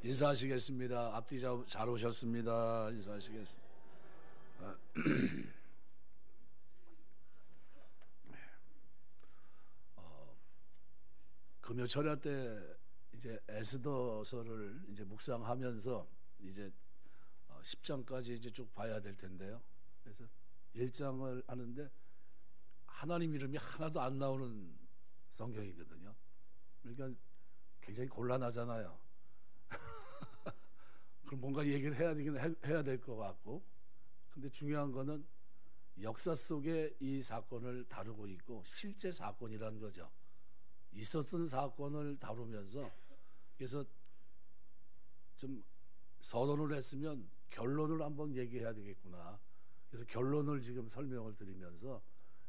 인사하시겠습니다. 앞뒤 잘 오셨습니다. 인사하시겠습니다. 금요 철야 때 이제 에스더서를 이제 묵상하면서 이제 10장까지 이제 쭉 봐야 될 텐데요. 그래서 1장을 하는데 하나님 이름이 하나도 안 나오는 성경이거든요. 그러니까 굉장히 곤란하잖아요. 그럼 뭔가 얘기를 해야 될 것 같고, 근데 중요한 거는 역사 속에 이 사건을 다루고 있고 실제 사건이라는 거죠. 있었던 사건을 다루면서, 그래서 좀 서론을 했으면 결론을 한번 얘기해야 되겠구나. 그래서 결론을 지금 설명을 드리면서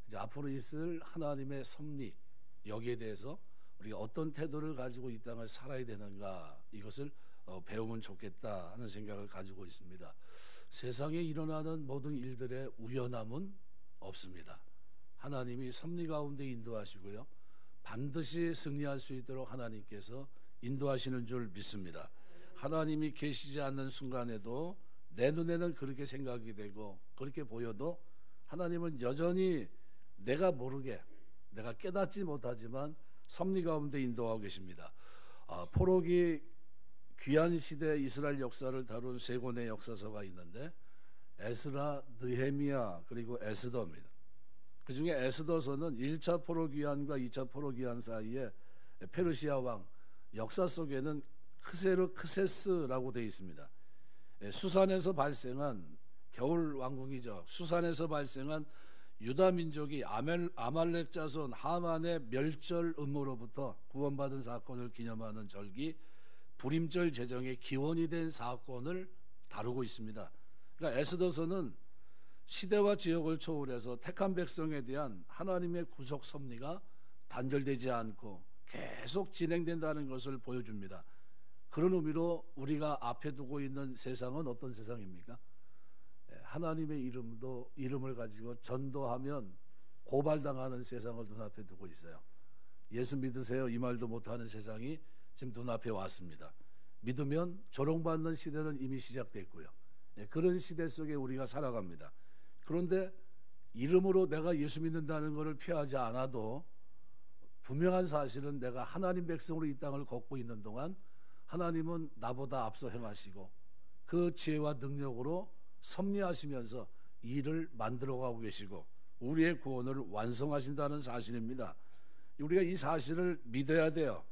이제 앞으로 있을 하나님의 섭리, 여기에 대해서 우리가 어떤 태도를 가지고 이 땅을 살아야 되는가, 이것을 배우면 좋겠다 하는 생각을 가지고 있습니다. 세상에 일어나는 모든 일들의 우연함은 없습니다. 하나님이 섭리 가운데 인도하시고요, 반드시 승리할 수 있도록 하나님께서 인도하시는 줄 믿습니다. 하나님이 계시지 않는 순간에도 내 눈에는 그렇게 생각이 되고 그렇게 보여도 하나님은 여전히 내가 모르게, 내가 깨닫지 못하지만 섭리 가운데 인도하고 계십니다. 포로기 귀한 시대 이스라엘 역사를 다룬 세 권의 역사서가 있는데 에스라, 느헤미야, 그리고 에스더입니다. 그 중에 에스더서는 1차 포로기환과 2차 포로기환 사이에 페르시아 왕, 역사 속에는 크세스라고 되어 있습니다. 수산에서 발생한, 겨울 왕국이죠. 수산에서 발생한 유다 민족이 아말렉 자손 하만의 멸절 음모로부터 구원받은 사건을 기념하는 절기 불임절 제정의 기원이 된 사건을 다루고 있습니다. 그러니까 에스더서는 시대와 지역을 초월해서 택한 백성에 대한 하나님의 구속 섭리가 단절되지 않고 계속 진행된다는 것을 보여줍니다. 그런 의미로 우리가 앞에 두고 있는 세상은 어떤 세상입니까? 하나님의 이름을 가지고 전도하면 고발당하는 세상을 눈앞에 두고 있어요. 예수 믿으세요 이 말도 못하는 세상이 지금 눈앞에 왔습니다. 믿으면 조롱받는 시대는 이미 시작됐고요. 그런 시대 속에 우리가 살아갑니다. 그런데 이름으로 내가 예수 믿는다는 것을 피하지 않아도 분명한 사실은 내가 하나님 백성으로 이 땅을 걷고 있는 동안 하나님은 나보다 앞서 행하시고 그 지혜와 능력으로 섭리하시면서 일을 만들어가고 계시고 우리의 구원을 완성하신다는 사실입니다. 우리가 이 사실을 믿어야 돼요.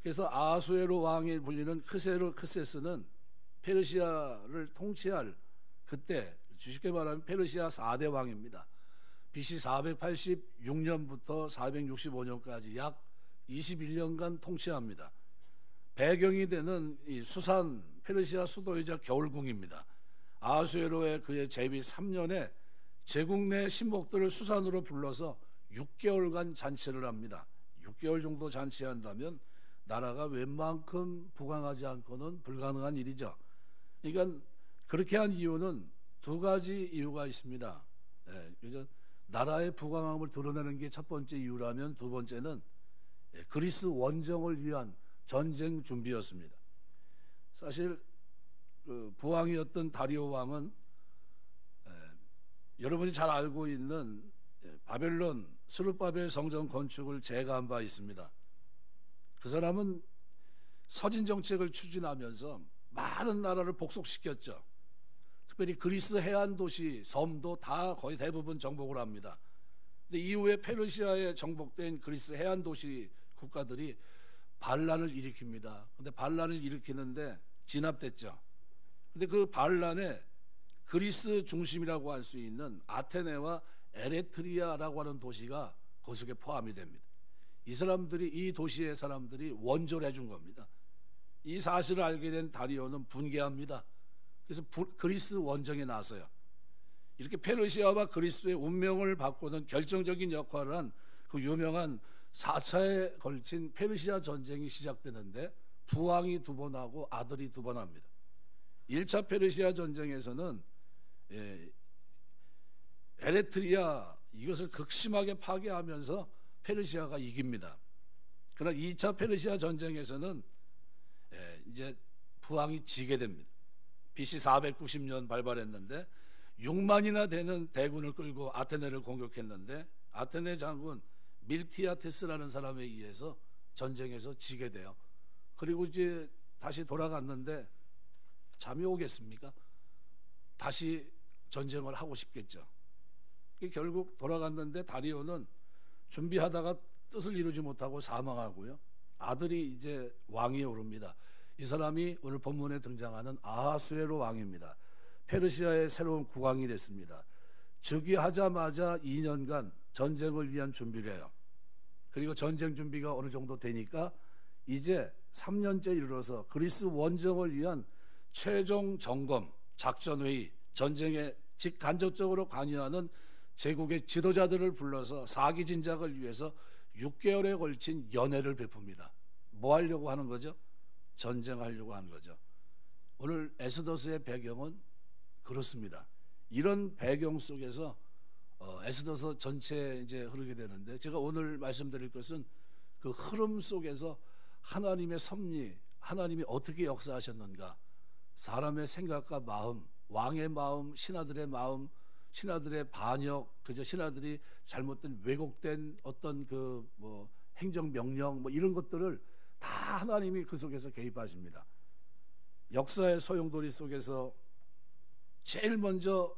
그래서 아수에로 왕이 불리는 크세스는 페르시아를 통치할, 그때 쉽게 말하면 페르시아 4대 왕입니다. BC 486년부터 465년까지 약 21년간 통치합니다. 배경이 되는 이 수산, 페르시아 수도이자 겨울궁입니다. 아수에로의 그의 재위 3년에 제국 내 신복들을 수산으로 불러서 6개월간 잔치를 합니다. 6개월 정도 잔치한다면 나라가 웬만큼 부강하지 않고는 불가능한 일이죠. 그러니까 그렇게 한 이유는 두 가지 이유가 있습니다. 그래서 나라의 부강함을 드러내는 게 첫 번째 이유라면, 두 번째는 그리스 원정을 위한 전쟁 준비였습니다. 사실 그 부왕이었던 다리오 왕은 여러분이 잘 알고 있는 바벨론 스룹바벨 성전 건축을 제거한 바 있습니다. 그 사람은 서진 정책을 추진하면서 많은 나라를 복속시켰죠. 특별히 그리스 해안 도시, 섬도 다 거의 대부분 정복을 합니다. 근데 이후에 페르시아에 정복된 그리스 해안 도시 국가들이 반란을 일으킵니다. 근데 반란을 일으키는데 진압됐죠. 근데 그 반란에 그리스 중심이라고 할 수 있는 아테네와 에레트리아라고 하는 도시가 그 속에 포함이 됩니다. 이 도시의 사람들이 원조를 해준 겁니다. 이 사실을 알게 된 다리오는 분개합니다. 그래서 그리스 원정에 나서요. 이렇게 페르시아와 그리스의 운명을 바꾸는 결정적인 역할을 한 그 유명한 4차에 걸친 페르시아 전쟁이 시작되는데 부왕이 2번 하고 아들이 2번 합니다. 1차 페르시아 전쟁에서는 에레트리아, 이것을 극심하게 파괴하면서 페르시아가 이깁니다. 그러나 2차 페르시아 전쟁에서는 이제 부왕이 지게 됩니다. BC 490년 발발했는데 6만이나 되는 대군을 끌고 아테네를 공격했는데 아테네 장군 밀티아테스라는 사람에 의해서 전쟁에서 지게 돼요. 그리고 이제 다시 돌아갔는데 잠이 오겠습니까? 다시 전쟁을 하고 싶겠죠. 결국 돌아갔는데 다리오는 준비하다가 뜻을 이루지 못하고 사망하고요. 아들이 이제 왕위에 오릅니다. 이 사람이 오늘 본문에 등장하는 아하수에로 왕입니다. 페르시아의 새로운 국왕이 됐습니다. 즉위하자마자 2년간 전쟁을 위한 준비를 해요. 그리고 전쟁 준비가 어느 정도 되니까 이제 3년째 이르러서 그리스 원정을 위한 최종 점검, 작전회의, 전쟁에 직간접적으로 관여하는 제국의 지도자들을 불러서 사기 진작을 위해서 6개월에 걸친 연회를 베풉니다. 뭐 하려고 하는 거죠? 전쟁하려고 하는 거죠. 오늘 에스더스의 배경은 그렇습니다. 이런 배경 속에서 에스더서 전체에 이제 흐르게 되는데, 제가 오늘 말씀드릴 것은 그 흐름 속에서 하나님의 섭리, 하나님이 어떻게 역사하셨는가, 사람의 생각과 마음, 왕의 마음, 신하들의 마음, 신하들의 반역, 그저 신하들이 잘못된 왜곡된 어떤 그 뭐 행정 명령 뭐 이런 것들을 다 하나님이 그 속에서 개입하십니다. 역사의 소용돌이 속에서 제일 먼저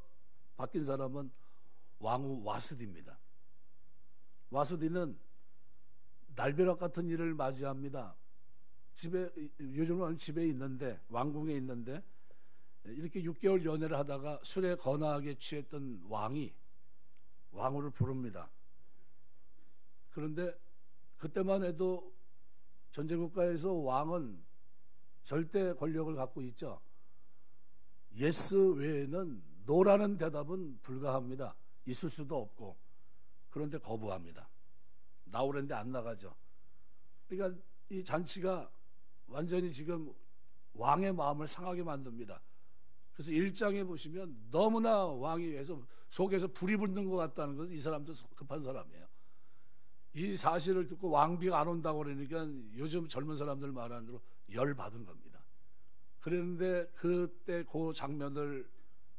바뀐 사람은 왕후 와스디입니다. 와스디는 날벼락 같은 일을 맞이합니다. 요즘은 집에 있는데, 왕궁에 있는데 이렇게 6개월 연애를 하다가 술에 거나하게 취했던 왕이 왕후를 부릅니다. 그런데 그때만 해도 전제국가에서 왕은 절대 권력을 갖고 있죠. 예스 외에는 노라는 대답은 불가합니다. 있을 수도 없고. 그런데 거부합니다. 나오는데 안 나가죠. 그러니까 이 잔치가 완전히 지금 왕의 마음을 상하게 만듭니다. 그래서 1장에 보시면 너무나 왕이 해서 속에서 불이 붙는 것 같다는 것은 이 사람도 급한 사람이에요. 이 사실을 듣고 왕비가 안 온다고 그러니까 요즘 젊은 사람들 말하는 대로 열받은 겁니다. 그런데 그때 그 장면을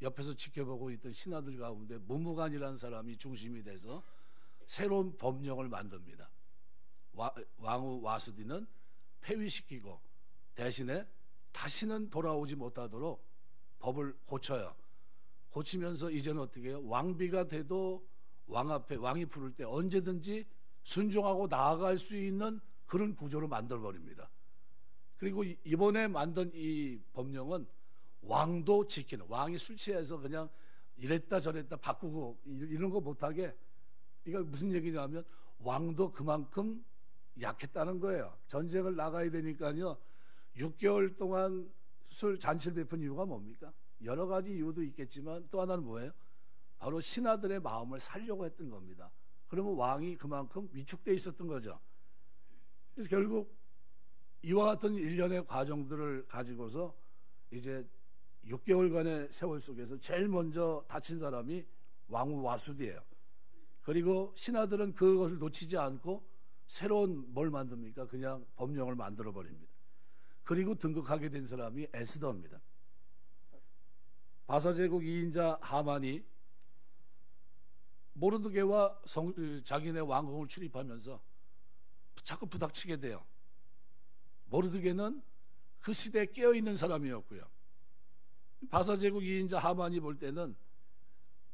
옆에서 지켜보고 있던 신하들 가운데 무무간이라는 사람이 중심이 돼서 새로운 법령을 만듭니다. 왕후 와스디는 폐위시키고 대신에 다시는 돌아오지 못하도록 법을 고쳐요. 고치면서 이제는 어떻게 해요? 왕비가 돼도 왕 앞에 왕이 부를 때 언제든지 순종하고 나아갈 수 있는 그런 구조로 만들어버립니다. 그리고 이번에 만든 이 법령은 왕도 지키는, 왕이 술 취해서 그냥 이랬다 저랬다 바꾸고 이런 거 못하게, 이거 무슨 얘기냐면 왕도 그만큼 약했다는 거예요. 전쟁을 나가야 되니까요. 6개월 동안 술 잔치를 베푼 이유가 뭡니까? 여러 가지 이유도 있겠지만 또 하나는 뭐예요? 바로 신하들의 마음을 살려고 했던 겁니다. 그러면 왕이 그만큼 위축되어 있었던 거죠. 그래서 결국 이와 같은 일련의 과정들을 가지고서 이제 6개월간의 세월 속에서 제일 먼저 다친 사람이 왕후 와수디예요. 그리고 신하들은 그것을 놓치지 않고 새로운 뭘 만듭니까? 그냥 법령을 만들어 버립니다. 그리고 등극하게 된 사람이 에스더입니다. 바사제국 2인자 하만이 모르드게와 자기네 왕궁을 출입하면서 자꾸 부닥치게 돼요. 모르드게는 그 시대에 깨어있는 사람이었고요. 바사제국 2인자 하만이 볼 때는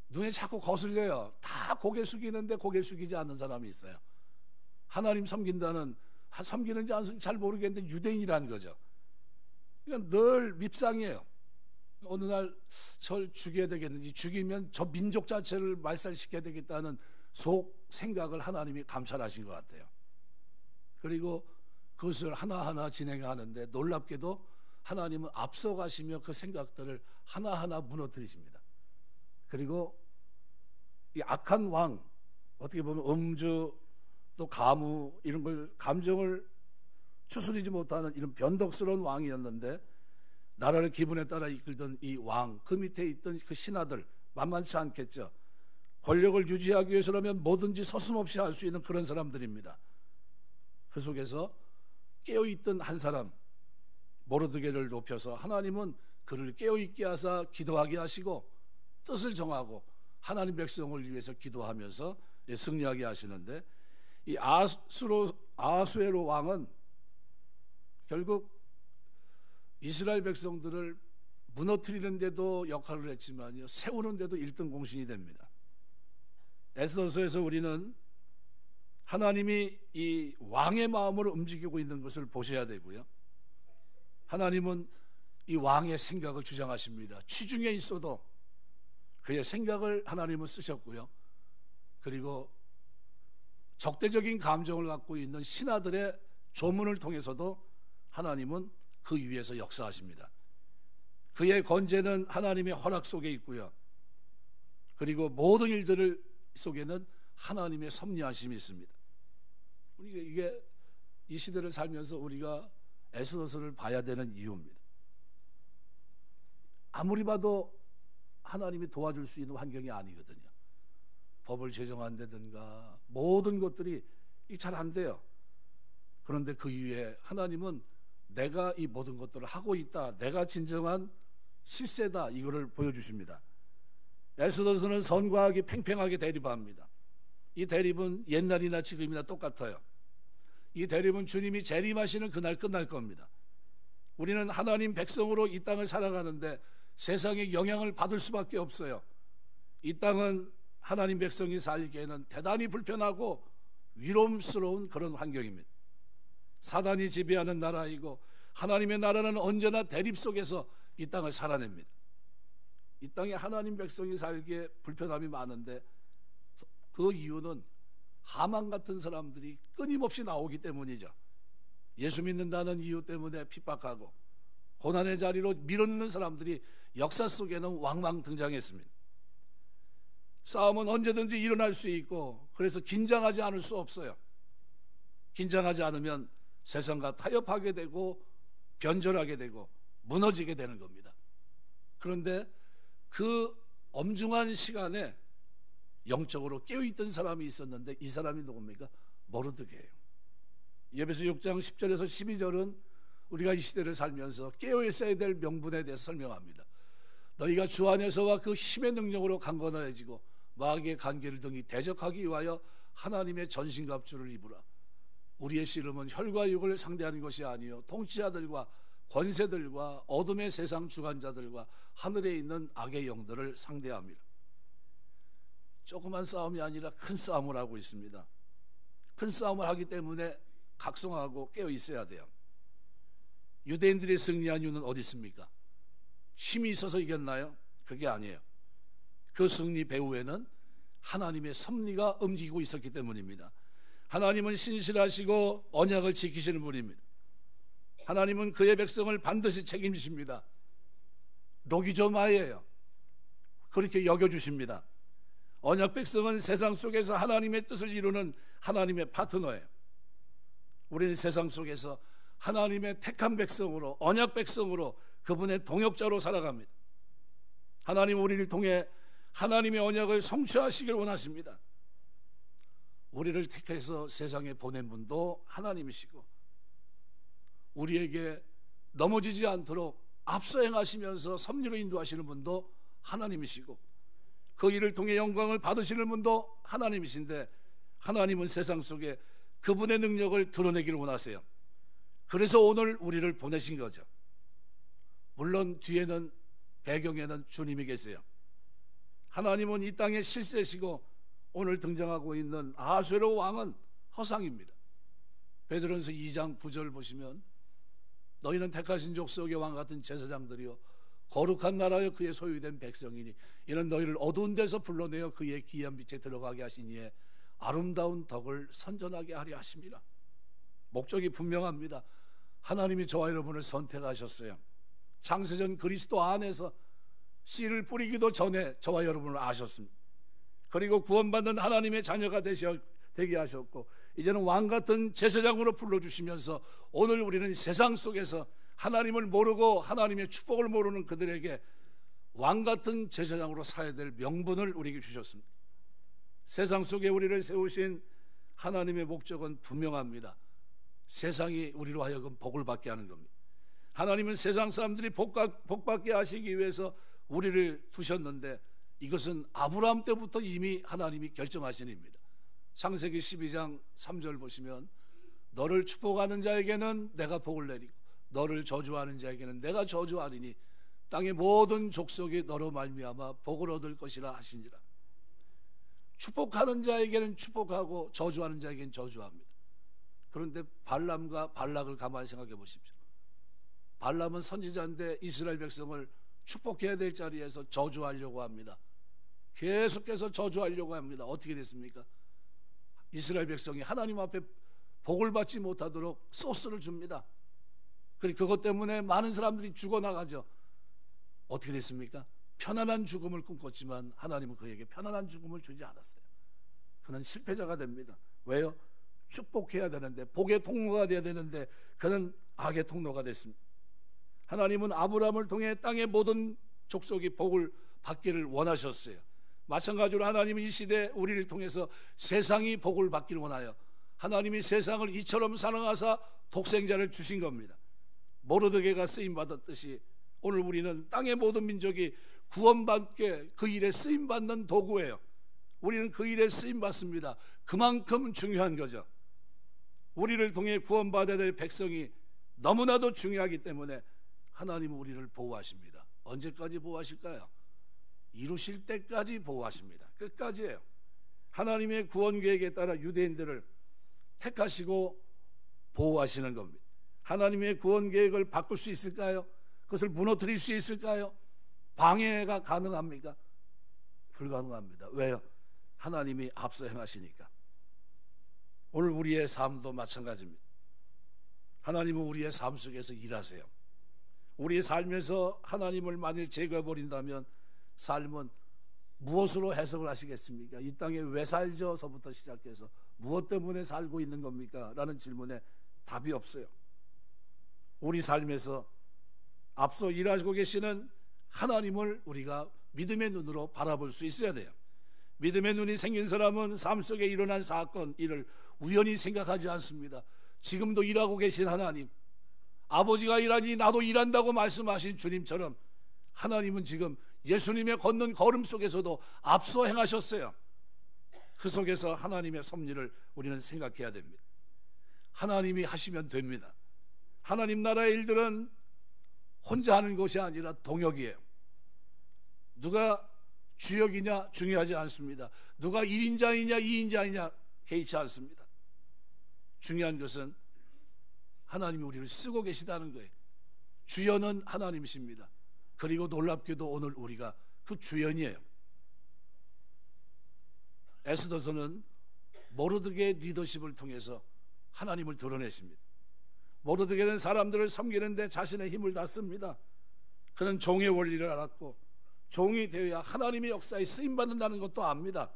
눈에 자꾸 거슬려요. 다 고개 숙이는데 고개 숙이지 않는 사람이 있어요. 하나님 섬긴다는, 섬기는지 안 섬기는지 잘 모르겠는데 유대인이라는 거죠. 그러니까 늘 밉상이에요. 어느 날 절 죽여야 되겠는지, 죽이면 저 민족 자체를 말살시켜야 되겠다는 속 생각을 하나님이 감찰하신 것 같아요. 그리고 그것을 하나하나 진행하는데 놀랍게도 하나님은 앞서가시며 그 생각들을 하나하나 무너뜨리십니다. 그리고 이 악한 왕, 어떻게 보면 음주 또 가무 이런 걸 감정을 추스리지 못하는 이런 변덕스러운 왕이었는데, 나라를 기분에 따라 이끌던 이 왕, 그 밑에 있던 그 신하들 만만치 않겠죠. 권력을 유지하기 위해서라면 뭐든지 서슴없이 할 수 있는 그런 사람들입니다. 그 속에서 깨어있던 한 사람, 모르드게를 높여서 하나님은 그를 깨어있게 하사 기도하게 하시고 뜻을 정하고 하나님 백성을 위해서 기도하면서 승리하게 하시는데, 이 아하수에로 왕은 결국 이스라엘 백성들을 무너뜨리는 데도 역할을 했지만요, 세우는 데도 1등 공신이 됩니다. 에스더서에서 우리는 하나님이 이 왕의 마음을 움직이고 있는 것을 보셔야 되고요, 하나님은 이 왕의 생각을 주장하십니다. 취중에 있어도 그의 생각을 하나님은 쓰셨고요, 그리고 적대적인 감정을 갖고 있는 신하들의 조문을 통해서도 하나님은 그 위에서 역사하십니다. 그의 권세는 하나님의 허락 속에 있고요, 그리고 모든 일들 속에는 하나님의 섭리하심이 있습니다. 이게 이 시대를 살면서 우리가 에스더서를 봐야 되는 이유입니다. 아무리 봐도 하나님이 도와줄 수 있는 환경이 아니거든요. 법을 제정한다든가 모든 것들이 잘 안 돼요. 그런데 그 이후에 하나님은 내가 이 모든 것들을 하고 있다, 내가 진정한 실세다, 이거를 보여주십니다. 에스더서는 선과 악이 팽팽하게 대립합니다. 이 대립은 옛날이나 지금이나 똑같아요. 이 대립은 주님이 재림하시는 그날 끝날 겁니다. 우리는 하나님 백성으로 이 땅을 살아가는데 세상의 영향을 받을 수밖에 없어요. 이 땅은 하나님 백성이 살기에는 대단히 불편하고 위험스러운 그런 환경입니다. 사단이 지배하는 나라이고 하나님의 나라는 언제나 대립 속에서 이 땅을 살아냅니다. 이 땅에 하나님 백성이 살기에 불편함이 많은데 그 이유는 하만 같은 사람들이 끊임없이 나오기 때문이죠. 예수 믿는다는 이유 때문에 핍박하고 고난의 자리로 밀어넣는 사람들이 역사 속에는 왕왕 등장했습니다. 싸움은 언제든지 일어날 수 있고, 그래서 긴장하지 않을 수 없어요. 긴장하지 않으면 세상과 타협하게 되고 변절하게 되고 무너지게 되는 겁니다. 그런데 그 엄중한 시간에 영적으로 깨어있던 사람이 있었는데 이 사람이 누굽니까? 모르드게예요. 에베소 6장 10절에서 12절은 우리가 이 시대를 살면서 깨어있어야 될 명분에 대해서 설명합니다. 너희가 주 안에서와 그 힘의 능력으로 강건해지고 마귀의 관계를 등이 대적하기 위하여 하나님의 전신갑주를 입으라. 우리의 씨름은 혈과 육을 상대하는 것이 아니요 통치자들과 권세들과 어둠의 세상 주관자들과 하늘에 있는 악의 영들을 상대합니다. 조그만 싸움이 아니라 큰 싸움을 하고 있습니다. 큰 싸움을 하기 때문에 각성하고 깨어 있어야 돼요. 유대인들이 승리한 이유는 어디 있습니까? 힘이 있어서 이겼나요? 그게 아니에요. 그 승리 배후에는 하나님의 섭리가 움직이고 있었기 때문입니다. 하나님은 신실하시고 언약을 지키시는 분입니다. 하나님은 그의 백성을 반드시 책임지십니다. 노기조마예요. 그렇게 여겨주십니다. 언약 백성은 세상 속에서 하나님의 뜻을 이루는 하나님의 파트너예요. 우리는 세상 속에서 하나님의 택한 백성으로, 언약 백성으로, 그분의 동역자로 살아갑니다. 하나님 우리를 통해 하나님의 언약을 성취하시길 원하십니다. 우리를 택해서 세상에 보낸 분도 하나님이시고, 우리에게 넘어지지 않도록 앞서 행하시면서 섭리로 인도하시는 분도 하나님이시고, 그 일을 통해 영광을 받으시는 분도 하나님이신데, 하나님은 세상 속에 그분의 능력을 드러내기를 원하세요. 그래서 오늘 우리를 보내신 거죠. 물론 뒤에는, 배경에는 주님이 계세요. 하나님은 이 땅의 실세시고 오늘 등장하고 있는 아하수에로 왕은 허상입니다. 베드로전서 2장 9절 보시면 너희는 택하신 족속의 왕 같은 제사장들이요 거룩한 나라여 그의 소유된 백성이니 이는 너희를 어두운 데서 불러내어 그의 기이한 빛에 들어가게 하시니에 아름다운 덕을 선전하게 하려 하십니다. 목적이 분명합니다. 하나님이 저와 여러분을 선택하셨어요. 창세전 그리스도 안에서 씨를 뿌리기도 전에 저와 여러분을 아셨습니다. 그리고 구원받는 하나님의 자녀가 되게 하셨고, 이제는 왕같은 제사장으로 불러주시면서 오늘 우리는 세상 속에서 하나님을 모르고 하나님의 축복을 모르는 그들에게 왕같은 제사장으로 살아야 될 명분을 우리에게 주셨습니다. 세상 속에 우리를 세우신 하나님의 목적은 분명합니다. 세상이 우리로 하여금 복을 받게 하는 겁니다. 하나님은 세상 사람들이 복받게 하시기 위해서 우리를 두셨는데 이것은 아브라함 때부터 이미 하나님이 결정하신 일입니다. 창세기 12장 3절 보시면 너를 축복하는 자에게는 내가 복을 내리고 너를 저주하는 자에게는 내가 저주하리니 땅의 모든 족속이 너로 말미암아 복을 얻을 것이라 하시니라. 축복하는 자에게는 축복하고 저주하는 자에게는 저주합니다. 그런데 발람과 발락을 가만히 생각해 보십시오. 발람은 선지자인데 이스라엘 백성을 축복해야 될 자리에서 저주하려고 합니다. 계속해서 저주하려고 합니다. 어떻게 됐습니까? 이스라엘 백성이 하나님 앞에 복을 받지 못하도록 소스를 줍니다. 그리고 그것 때문에 많은 사람들이 죽어나가죠. 어떻게 됐습니까? 편안한 죽음을 꿈꿨지만 하나님은 그에게 편안한 죽음을 주지 않았어요. 그는 실패자가 됩니다. 왜요? 축복해야 되는데, 복의 통로가 되어야 되는데 그는 악의 통로가 됐습니다. 하나님은 아브라함을 통해 땅의 모든 족속이 복을 받기를 원하셨어요. 마찬가지로 하나님은 이 시대 우리를 통해서 세상이 복을 받기를 원하여 하나님이 세상을 이처럼 사랑하사 독생자를 주신 겁니다. 모르드게가 쓰임받았듯이 오늘 우리는 땅의 모든 민족이 구원받게 그 일에 쓰임받는 도구예요. 우리는 그 일에 쓰임받습니다. 그만큼 중요한 거죠. 우리를 통해 구원받아야 될 백성이 너무나도 중요하기 때문에 하나님은 우리를 보호하십니다. 언제까지 보호하실까요? 이루실 때까지 보호하십니다. 끝까지예요. 하나님의 구원 계획에 따라 유대인들을 택하시고 보호하시는 겁니다. 하나님의 구원 계획을 바꿀 수 있을까요? 그것을 무너뜨릴 수 있을까요? 방해가 가능합니까? 불가능합니다. 왜요? 하나님이 앞서 행하시니까. 오늘 우리의 삶도 마찬가지입니다. 하나님은 우리의 삶 속에서 일하세요. 우리의 삶에서 하나님을 만일 제거해버린다면 삶은 무엇으로 해석을 하시겠습니까? 이 땅에 왜 살죠서부터 시작해서 무엇 때문에 살고 있는 겁니까? 라는 질문에 답이 없어요. 우리 삶에서 앞서 일하고 계시는 하나님을 우리가 믿음의 눈으로 바라볼 수 있어야 돼요. 믿음의 눈이 생긴 사람은 삶 속에 일어난 사건, 일을 우연히 생각하지 않습니다. 지금도 일하고 계신 하나님, 아버지가 일하니 나도 일한다고 말씀하신 주님처럼 하나님은 지금 예수님의 걷는 걸음 속에서도 앞서 행하셨어요. 그 속에서 하나님의 섭리를 우리는 생각해야 됩니다. 하나님이 하시면 됩니다. 하나님 나라의 일들은 혼자 하는 것이 아니라 동역이에요. 누가 주역이냐 중요하지 않습니다. 누가 1인자이냐 2인자이냐 개의치 않습니다. 중요한 것은 하나님이 우리를 쓰고 계시다는 거예요. 주연은 하나님이십니다. 그리고 놀랍게도 오늘 우리가 그 주연이에요. 에스더서는 모르드게의 리더십을 통해서 하나님을 드러내십니다. 모르드게는 사람들을 섬기는데 자신의 힘을 다 씁니다. 그는 종의 원리를 알았고 종이 되어야 하나님의 역사에 쓰임받는다는 것도 압니다.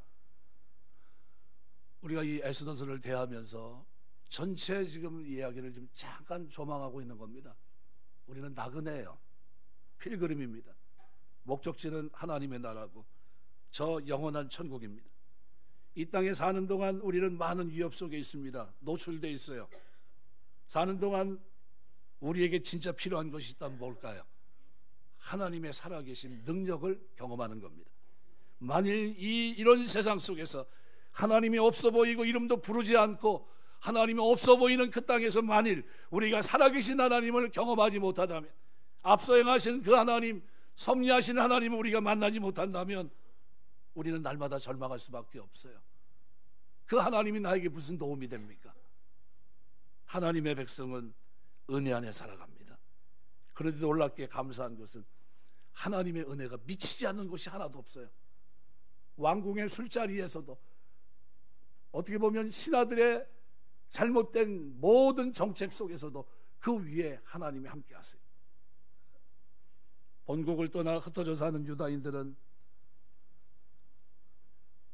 우리가 이 에스더서를 대하면서 전체 지금 이야기를 좀 잠깐 조망하고 있는 겁니다. 우리는 나그네예요. 필그림입니다. 목적지는 하나님의 나라고 저 영원한 천국입니다. 이 땅에 사는 동안 우리는 많은 위협 속에 있습니다. 노출되어 있어요. 사는 동안 우리에게 진짜 필요한 것이 있다면 뭘까요? 하나님의 살아계신 능력을 경험하는 겁니다. 만일 이런 세상 속에서 하나님이 없어 보이고 이름도 부르지 않고 하나님이 없어 보이는 그 땅에서 만일 우리가 살아계신 하나님을 경험하지 못하다면, 앞서 행하신 그 하나님, 섭리하신 하나님을 우리가 만나지 못한다면 우리는 날마다 절망할 수밖에 없어요. 그 하나님이 나에게 무슨 도움이 됩니까? 하나님의 백성은 은혜 안에 살아갑니다. 그런데 놀랍게 감사한 것은 하나님의 은혜가 미치지 않는 곳이 하나도 없어요. 왕궁의 술자리에서도 어떻게 보면 신하들의 잘못된 모든 정책 속에서도 그 위에 하나님이 함께 하세요. 본국을 떠나 흩어져 사는 유다인들은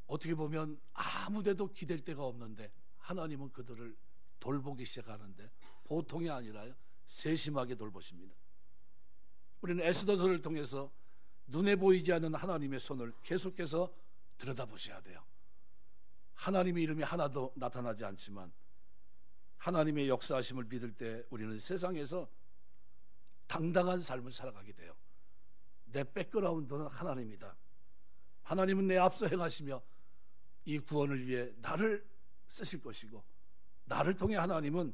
어떻게 보면 아무데도 기댈 데가 없는데 하나님은 그들을 돌보기 시작하는데 보통이 아니라요, 세심하게 돌보십니다. 우리는 에스더서를 통해서 눈에 보이지 않는 하나님의 손을 계속해서 들여다보셔야 돼요. 하나님의 이름이 하나도 나타나지 않지만 하나님의 역사하심을 믿을 때 우리는 세상에서 당당한 삶을 살아가게 돼요. 내 백그라운드는 하나님이다. 하나님은 내 앞서 행하시며 이 구원을 위해 나를 쓰실 것이고, 나를 통해 하나님은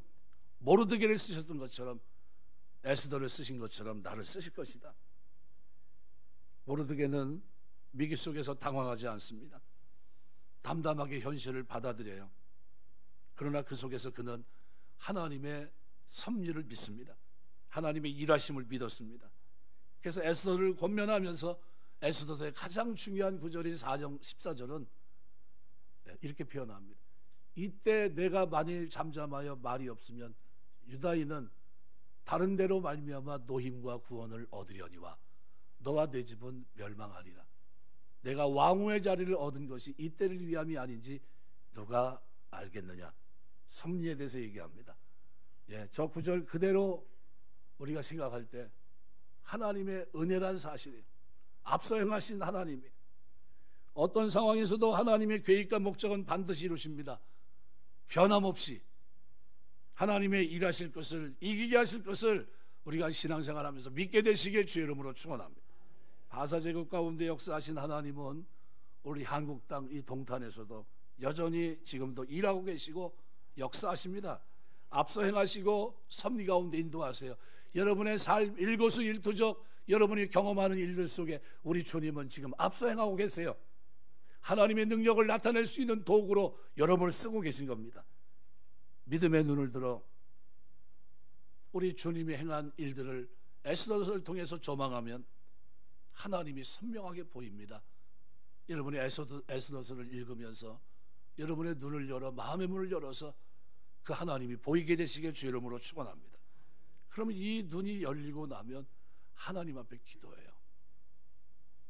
모르드게를 쓰셨던 것처럼, 에스더를 쓰신 것처럼 나를 쓰실 것이다. 모르드게는 위기 속에서 당황하지 않습니다. 담담하게 현실을 받아들여요. 그러나 그 속에서 그는 하나님의 섭리를 믿습니다. 하나님의 일하심을 믿었습니다. 그래서 에스더를 권면하면서 에스더서의 가장 중요한 구절인 14절은 이렇게 표현합니다. 이때 내가 만일 잠잠하여 말이 없으면 유다인은 다른 데로 말미암아 노힘과 구원을 얻으려니와 너와 내 집은 멸망하리라. 내가 왕후의 자리를 얻은 것이 이때를 위함이 아닌지 누가 알겠느냐. 섭리에 대해서 얘기합니다. 저 구절 그대로 우리가 생각할 때 하나님의 은혜란 사실이에요. 앞서 행하신 하나님이 어떤 상황에서도 하나님의 계획과 목적은 반드시 이루십니다. 변함없이 하나님의 일하실 것을, 이기게 하실 것을 우리가 신앙생활하면서 믿게 되시길 주의 이름으로 축원합니다. 바사제국 가운데 역사하신 하나님은 우리 한국 땅 이 동탄에서도 여전히 지금도 일하고 계시고 역사하십니다. 앞서 행하시고 섭리 가운데 인도하세요. 여러분의 삶 일거수일투족, 여러분이 경험하는 일들 속에 우리 주님은 지금 앞서 행하고 계세요. 하나님의 능력을 나타낼 수 있는 도구로 여러분을 쓰고 계신 겁니다. 믿음의 눈을 들어 우리 주님이 행한 일들을 에스더서를 통해서 조망하면 하나님이 선명하게 보입니다. 여러분이 에스더서를 읽으면서 여러분의 눈을 열어, 마음의 문을 열어서 그 하나님이 보이게 되시게 주의 이름으로 축원합니다. 그러면 이 눈이 열리고 나면 하나님 앞에 기도해요.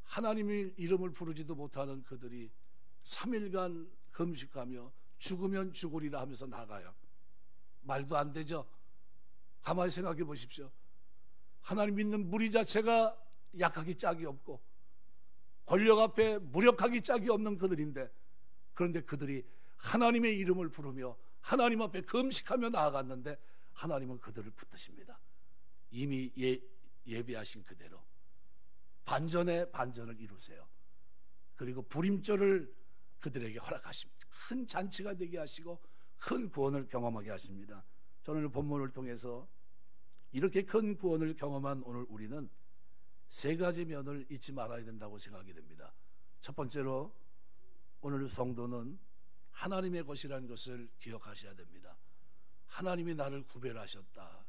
하나님의 이름을 부르지도 못하는 그들이 3일간 금식하며 죽으면 죽으리라 하면서 나가요. 말도 안 되죠. 가만히 생각해 보십시오. 하나님 믿는 무리 자체가 약하기 짝이 없고 권력 앞에 무력하기 짝이 없는 그들인데, 그런데 그들이 하나님의 이름을 부르며 하나님 앞에 금식하며 나아갔는데 하나님은 그들을 붙드십니다. 이미 예비하신 그대로 반전의 반전을 이루세요. 그리고 불임절을 그들에게 허락하십니다. 큰 잔치가 되게 하시고 큰 구원을 경험하게 하십니다. 저는 본문을 통해서 이렇게 큰 구원을 경험한 오늘 우리는 세 가지 면을 잊지 말아야 된다고 생각이 됩니다. 첫 번째로 오늘 성도는 하나님의 것이라는 것을 기억하셔야 됩니다. 하나님이 나를 구별하셨다.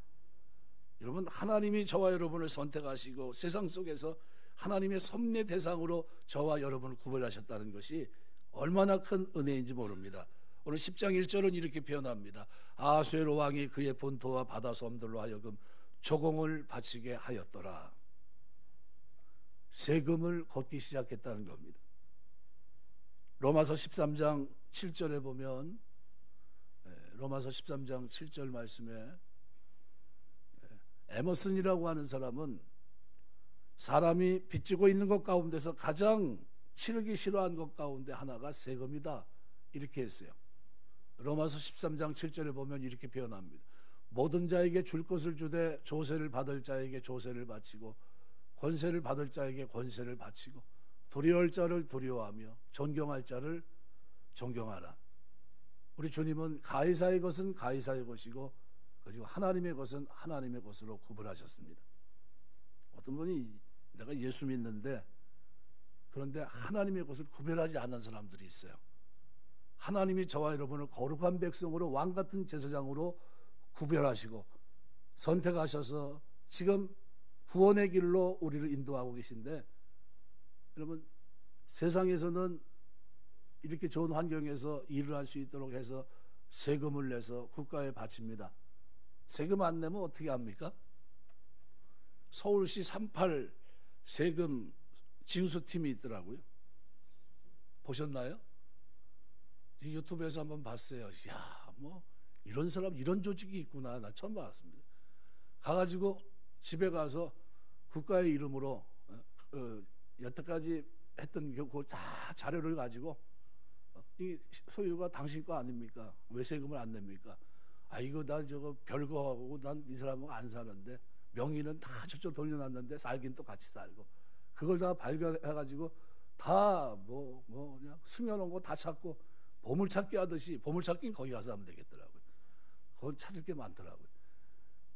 여러분, 하나님이 저와 여러분을 선택하시고 세상 속에서 하나님의 섭리 대상으로 저와 여러분을 구별하셨다는 것이 얼마나 큰 은혜인지 모릅니다. 오늘 10장 1절은 이렇게 표현합니다. 아수에로 왕이 그의 본토와 바다 섬들로 하여금 조공을 바치게 하였더라. 세금을 걷기 시작했다는 겁니다. 로마서 13장 7절에 보면, 로마서 13장 7절 말씀에 에머슨이라고 하는 사람은 사람이 빚지고 있는 것 가운데서 가장 치르기 싫어하는 것 가운데 하나가 세금이다, 이렇게 했어요. 로마서 13장 7절에 보면 이렇게 표현합니다. 모든 자에게 줄 것을 주되 조세를 받을 자에게 조세를 바치고 권세를 받을 자에게 권세를 바치고 두려워할 자를 두려워하며 존경할 자를 존경하라. 우리 주님은 가이사의 것은 가이사의 것이고 그리고 하나님의 것은 하나님의 것으로 구분하셨습니다. 어떤 분이 내가 예수 믿는데 그런데 하나님의 것을 구별하지 않는 사람들이 있어요. 하나님이 저와 여러분을 거룩한 백성으로 왕같은 제사장으로 구별하시고 선택하셔서 지금 구원의 길로 우리를 인도하고 계신데, 여러분 세상에서는 이렇게 좋은 환경에서 일을 할 수 있도록 해서 세금을 내서 국가에 바칩니다. 세금 안 내면 어떻게 합니까? 서울시 38 세금 징수팀이 있더라고요. 보셨나요? 유튜브에서 한번 봤어요. 야, 뭐 이런 사람, 이런 조직이 있구나. 나 처음 봤습니다. 가가지고 집에 가서 국가의 이름으로 여태까지 했던 그 다 자료를 가지고 이 소유가 당신 거 아닙니까? 왜 세금을 안 냅니까? 아, 이거 나 저거 별거 하고 난 이 사람하고 안 사는데 명의는 다 저쪽 돌려놨는데 살긴 또 같이 살고, 그걸 다 발견해가지고 다 그냥 숨겨놓은 거 다 찾고, 보물찾기 하듯이, 보물찾기는 거기 가서 하면 되겠더라고요. 거기 찾을 게 많더라고요.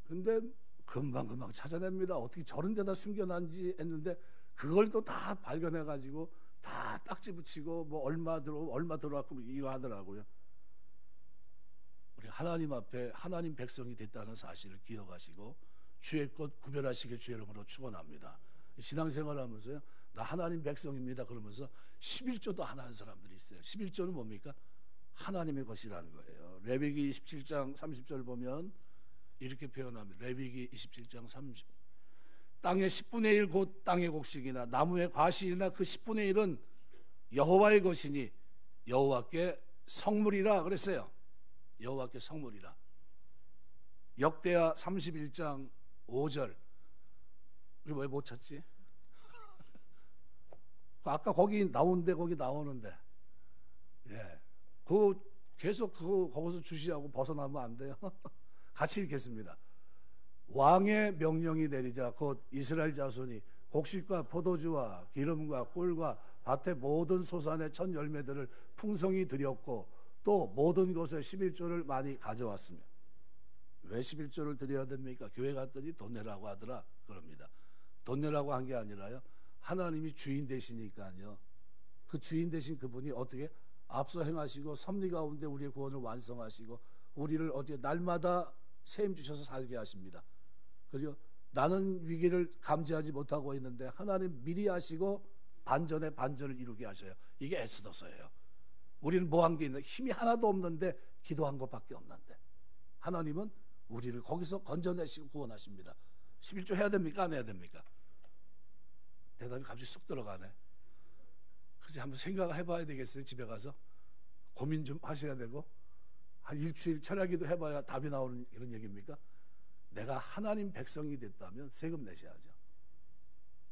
근데 금방 찾아냅니다. 어떻게 저런 데다 숨겨놨는지 했는데, 그걸 또 다 발견해가지고 다 딱지 붙이고 뭐 얼마 들어왔고 이거 하더라고요. 우리 하나님 앞에 하나님 백성이 됐다는 사실을 기억하시고 주의 것 구별하시길 주의 이름으로 축원합니다. 신앙생활하면서요, 나 하나님 백성입니다 그러면서 11조도 안 하는 사람들이 있어요. 11조는 뭡니까? 하나님의 것이라는 거예요. 레위기 27장 30절 보면 이렇게 표현합니다. 레위기 27장 30. 땅의 10분의 1 곧 땅의 곡식이나 나무의 과실이나 그 10분의 1은 여호와의 것이니 여호와께 성물이라 그랬어요. 여호와께 성물이라. 역대하 31장 5절. 우리 왜 못 찾지? 아까 거기 나오는데, 거기 나오는데, 예, 그 계속 거기서 주시하고 벗어나면 안 돼요. 같이 읽겠습니다. 왕의 명령이 내리자 곧 이스라엘 자손이 곡식과 포도주와 기름과 꿀과 밭의 모든 소산의 첫 열매들을 풍성히 드렸고 또 모든 것에 11조를 많이 가져왔으며. 왜 11조를 드려야 됩니까? 교회 갔더니 돈 내라고 하더라 그럽니다. 돈 내라고 한 게 아니라요, 하나님이 주인 되시니까요, 그 주인 되신 그분이 어떻게 앞서 행하시고 섭리 가운데 우리의 구원을 완성하시고 우리를 어디에 날마다 세임 주셔서 살게 하십니다. 그리고 나는 위기를 감지하지 못하고 있는데 하나님 미리 하시고 반전에 반전을 이루게 하셔요. 이게 에스더서예요. 우리는 뭐 한 게 있나? 힘이 하나도 없는데 기도한 것밖에 없는데 하나님은 우리를 거기서 건져내시고 구원하십니다. 11조 해야 됩니까? 안 해야 됩니까? 대답이 갑자기 쑥 들어가네. 그래서 한번 생각을 해봐야 되겠어요. 집에 가서 고민 좀 하셔야 되고 한 일주일 철야기도 해봐야 답이 나오는 이런 얘기입니까? 내가 하나님 백성이 됐다면 세금 내셔야죠.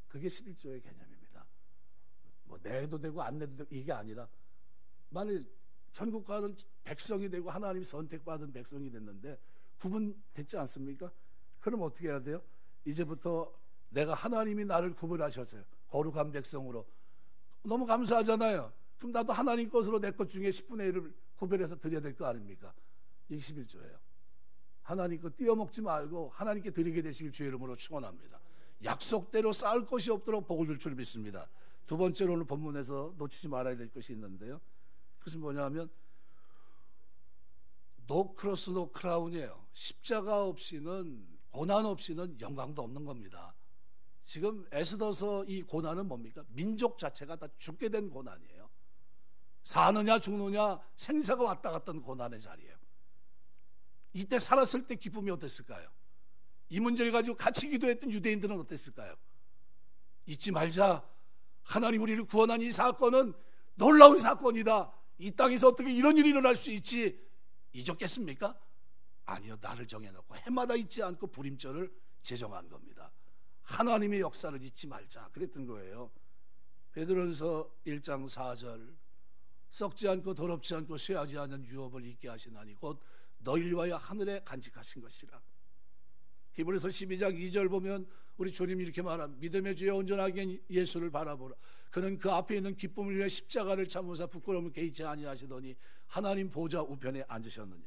그게 11조의 개념입니다. 뭐 내도 되고 안 내도 되고 이게 아니라, 만일 천국 가는 백성이 되고 하나님이 선택받은 백성이 됐는데 구분됐지 않습니까? 그럼 어떻게 해야 돼요? 이제부터 내가 하나님이 나를 구분하셨어요. 거룩한 백성으로. 너무 감사하잖아요. 그럼 나도 하나님 것으로 내 것 중에 10분의 1을 구별해서 드려야 될 거 아닙니까? 이게 11조예요. 하나님 거 띄어먹지 말고 하나님께 드리게 되시길 주의 이름으로 축원합니다. 약속대로 쌓을 것이 없도록 복을 줄 줄 믿습니다. 두 번째로 오늘 본문에서 놓치지 말아야 될 것이 있는데요, 그것은 뭐냐면 노 크로스 노 크라운이에요. 십자가 없이는, 고난 없이는 영광도 없는 겁니다. 지금 에스더서 이 고난은 뭡니까? 민족 자체가 다 죽게 된 고난이에요. 사느냐 죽느냐 생사가 왔다 갔다 하는 고난의 자리예요. 이때 살았을 때 기쁨이 어땠을까요? 이 문제를 가지고 같이 기도했던 유대인들은 어땠을까요? 잊지 말자. 하나님 우리를 구원한 이 사건은 놀라운 사건이다. 이 땅에서 어떻게 이런 일이 일어날 수 있지? 잊었겠습니까? 아니요. 나를 정해놓고 해마다 잊지 않고 불임절을 제정한 겁니다. 하나님의 역사를 잊지 말자 그랬던 거예요. 베드로전서 1장 4절. 썩지 않고 더럽지 않고 쇠하지 않은 유업을 잊게 하시나니 곧 너희를 위하여 하늘에 간직하신 것이라. 히브리서 12장 2절 보면 우리 주님이 이렇게 말합니다. 믿음의 주여 온전하게 예수를 바라보라. 그는 그 앞에 있는 기쁨을 위해 십자가를 참으사 부끄러움을 개의치 아니하시더니 하나님 보좌 우편에 앉으셨느냐.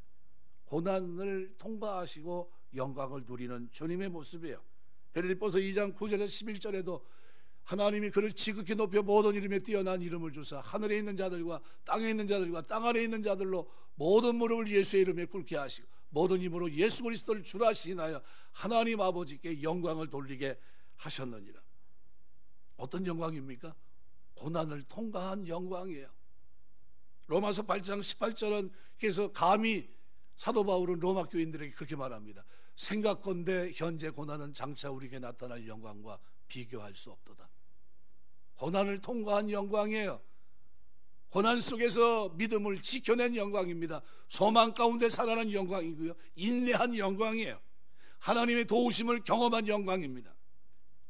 고난을 통과하시고 영광을 누리는 주님의 모습이에요. 빌립보서 2장 9절에서 11절에도 하나님이 그를 지극히 높여 모든 이름에 뛰어난 이름을 주사 하늘에 있는 자들과 땅에 있는 자들과 땅 아래에 있는 자들로 모든 무릎을 예수의 이름에 꿇게 하시고 모든 힘으로 예수 그리스도를 주라 시인하여 하나님 아버지께 영광을 돌리게 하셨느니라. 어떤 영광입니까? 고난을 통과한 영광이에요. 로마서 8장 18절은 그래서 감히 사도 바울은 로마 교인들에게 그렇게 말합니다. 생각건대 현재 고난은 장차 우리에게 나타날 영광과 비교할 수 없도다. 고난을 통과한 영광이에요. 고난 속에서 믿음을 지켜낸 영광입니다. 소망 가운데 살아난 영광이고요, 인내한 영광이에요. 하나님의 도우심을 경험한 영광입니다.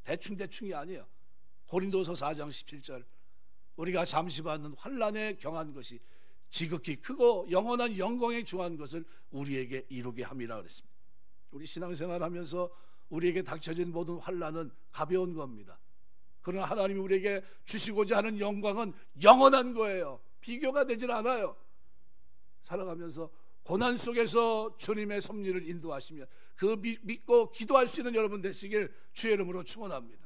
대충이 아니에요. 고린도서 4장 17절 우리가 잠시 받는 환난에 경한 것이 지극히 크고 영원한 영광에 중한 것을 우리에게 이루게 함이라 그랬습니다. 우리 신앙생활하면서 우리에게 닥쳐진 모든 환난은 가벼운 겁니다. 그러나 하나님이 우리에게 주시고자 하는 영광은 영원한 거예요. 비교가 되질 않아요. 살아가면서 고난 속에서 주님의 섭리를 인도하시며 그 믿고 기도할 수 있는 여러분 되시길 주의 이름으로 축원합니다.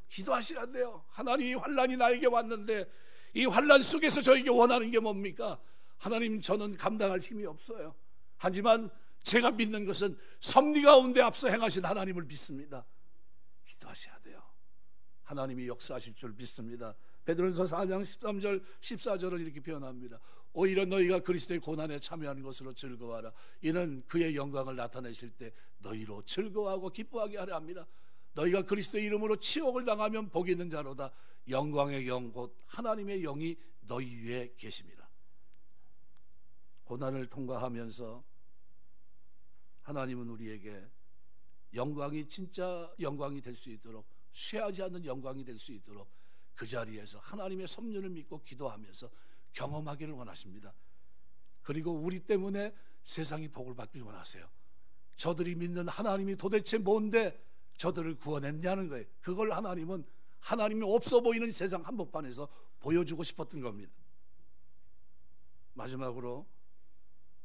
기도하셔야 돼요. 하나님이 환난이 나에게 왔는데 이 환난 속에서 저에게 원하는 게 뭡니까? 하나님, 저는 감당할 힘이 없어요. 하지만 제가 믿는 것은 섭리 가운데 앞서 행하신 하나님을 믿습니다. 기도하셔야 돼요. 하나님이 역사하실 줄 믿습니다. 베드로전서 4장 13절 14절을 이렇게 표현합니다. 오히려 너희가 그리스도의 고난에 참여하는 것으로 즐거워하라. 이는 그의 영광을 나타내실 때 너희로 즐거워하고 기뻐하게 하려 합니다. 너희가 그리스도의 이름으로 치욕을 당하면 복이 있는 자로다. 영광의 영 곧 하나님의 영이 너희 위에 계십니다. 고난을 통과하면서 하나님은 우리에게 영광이 진짜 영광이 될 수 있도록, 쇠하지 않는 영광이 될 수 있도록 그 자리에서 하나님의 섭리를 믿고 기도하면서 경험하기를 원하십니다. 그리고 우리 때문에 세상이 복을 받기를 원하세요. 저들이 믿는 하나님이 도대체 뭔데 저들을 구원했냐는 거예요. 그걸 하나님은 하나님이 없어 보이는 세상 한복판에서 보여주고 싶었던 겁니다. 마지막으로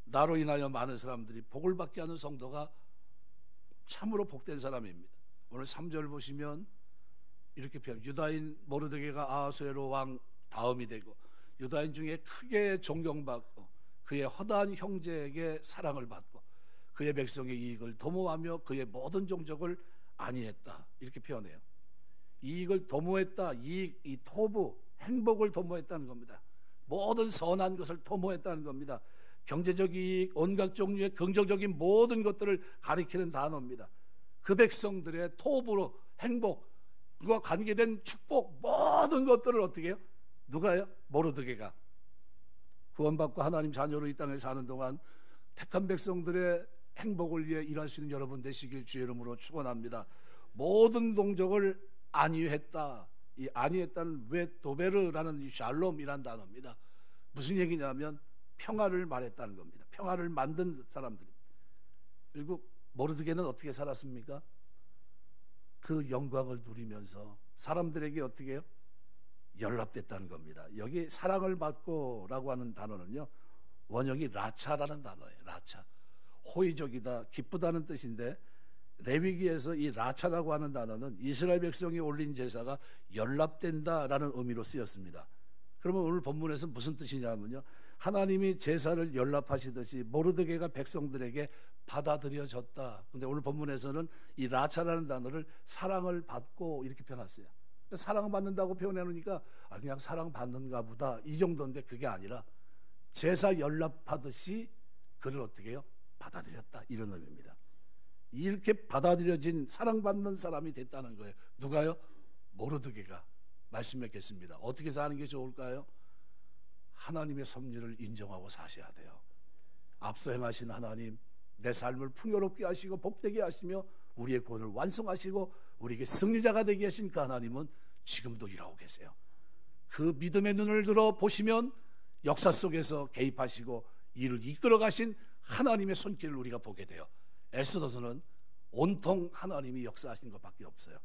나로 인하여 많은 사람들이 복을 받게 하는 성도가 참으로 복된 사람입니다. 오늘 3절 보시면 이렇게 표현, 유다인 모르드게가 아하수에로 왕 다음이 되고 유다인 중에 크게 존경받고 그의 허다한 형제에게 사랑을 받고 그의 백성의 이익을 도모하며 그의 모든 종족을 안위했다, 이렇게 표현해요. 이익을 도모했다, 이 토부, 행복을 도모했다는 겁니다. 모든 선한 것을 도모했다는 겁니다. 경제적 이익, 온갖 종류의 긍정적인 모든 것들을 가리키는 단어입니다. 그 백성들의 토부로 행복과 관계된 축복, 모든 것들을 어떻게 해요? 누가요? 모르드게가 구원받고 하나님 자녀로 이 땅에 사는 동안 택한 백성들의 행복을 위해 일할 수 있는 여러분 되시길 주의 이름으로 축원합니다. 모든 동족을 안위했다. 이 안위했다는 웨도베르라는 이 샬롬이란 단어입니다. 무슨 얘기냐면 평화를 말했다는 겁니다. 평화를 만든 사람들입니다. 그리고 모르드게는 어떻게 살았습니까? 그 영광을 누리면서 사람들에게 어떻게 해요? 연락됐다는 겁니다. 여기 사랑을 받고 라고 하는 단어는요, 원형이 라차라는 단어예요. 라차, 호의적이다, 기쁘다는 뜻인데 레위기에서 이 라차라고 하는 단어는 이스라엘 백성이 올린 제사가 연락된다라는 의미로 쓰였습니다. 그러면 오늘 본문에서 무슨 뜻이냐면요, 하나님이 제사를 연락하시듯이 모르드게가 백성들에게 받아들여졌다. 근데 오늘 본문에서는 이 라차라는 단어를 사랑을 받고 이렇게 표현했어요. 사랑을 받는다고 표현해 놓으니까 그냥 사랑받는가 보다 이 정도인데, 그게 아니라 제사 연락하듯이 그를 어떻게 해요? 받아들였다, 이런 의미입니다. 이렇게 받아들여진 사랑받는 사람이 됐다는 거예요. 누가요? 모르드게가. 말씀 맺겠습니다. 어떻게 사는 게 좋을까요? 하나님의 섭리를 인정하고 사셔야 돼요. 앞서 행하신 하나님, 내 삶을 풍요롭게 하시고 복되게 하시며 우리의 구원을 완성하시고 우리에게 승리자가 되게 하신 그 하나님은 지금도 일하고 계세요. 그 믿음의 눈을 들어 보시면 역사 속에서 개입하시고 이를 이끌어 가신 하나님의 손길을 우리가 보게 돼요. 에스더서는 온통 하나님이 역사하신 것밖에 없어요.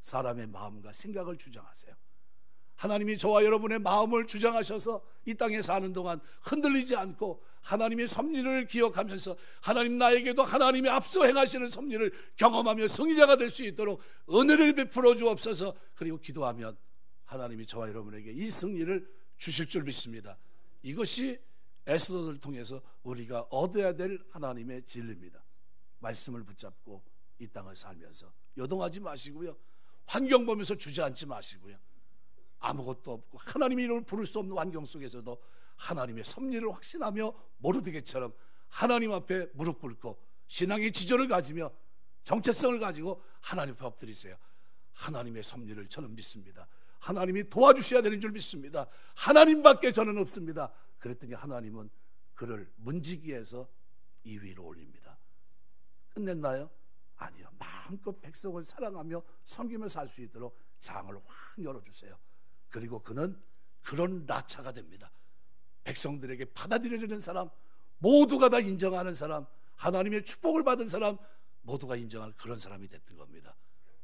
사람의 마음과 생각을 주장하세요. 하나님이 저와 여러분의 마음을 주장하셔서 이 땅에 사는 동안 흔들리지 않고 하나님의 섭리를 기억하면서 하나님 나에게도 하나님이 앞서 행하시는 섭리를 경험하며 승리자가 될 수 있도록 은혜를 베풀어 주옵소서. 그리고 기도하면 하나님이 저와 여러분에게 이 승리를 주실 줄 믿습니다. 이것이 에스더를 통해서 우리가 얻어야 될 하나님의 진리입니다. 말씀을 붙잡고 이 땅을 살면서 요동하지 마시고요, 환경 보면서 주저앉지 마시고요, 아무것도 없고 하나님의 이름을 부를 수 없는 환경 속에서도 하나님의 섭리를 확신하며 모르드게처럼 하나님 앞에 무릎 꿇고 신앙의 지조를 가지며 정체성을 가지고 하나님 앞에 엎드리세요. 하나님의 섭리를 저는 믿습니다. 하나님이 도와주셔야 되는 줄 믿습니다. 하나님밖에 저는 없습니다. 그랬더니 하나님은 그를 문지기에서 2위로 올립니다. 끝냈나요? 아니요. 마음껏 백성을 사랑하며 섬기며 살 수 있도록 장을 확 열어주세요. 그리고 그는 그런 라차가 됩니다. 백성들에게 받아들여지는 사람, 모두가 다 인정하는 사람, 하나님의 축복을 받은 사람, 모두가 인정할 그런 사람이 됐던 겁니다.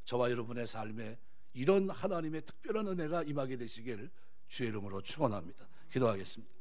저와 여러분의 삶에 이런 하나님의 특별한 은혜가 임하게 되시길 주의 이름으로 축원합니다. 기도하겠습니다.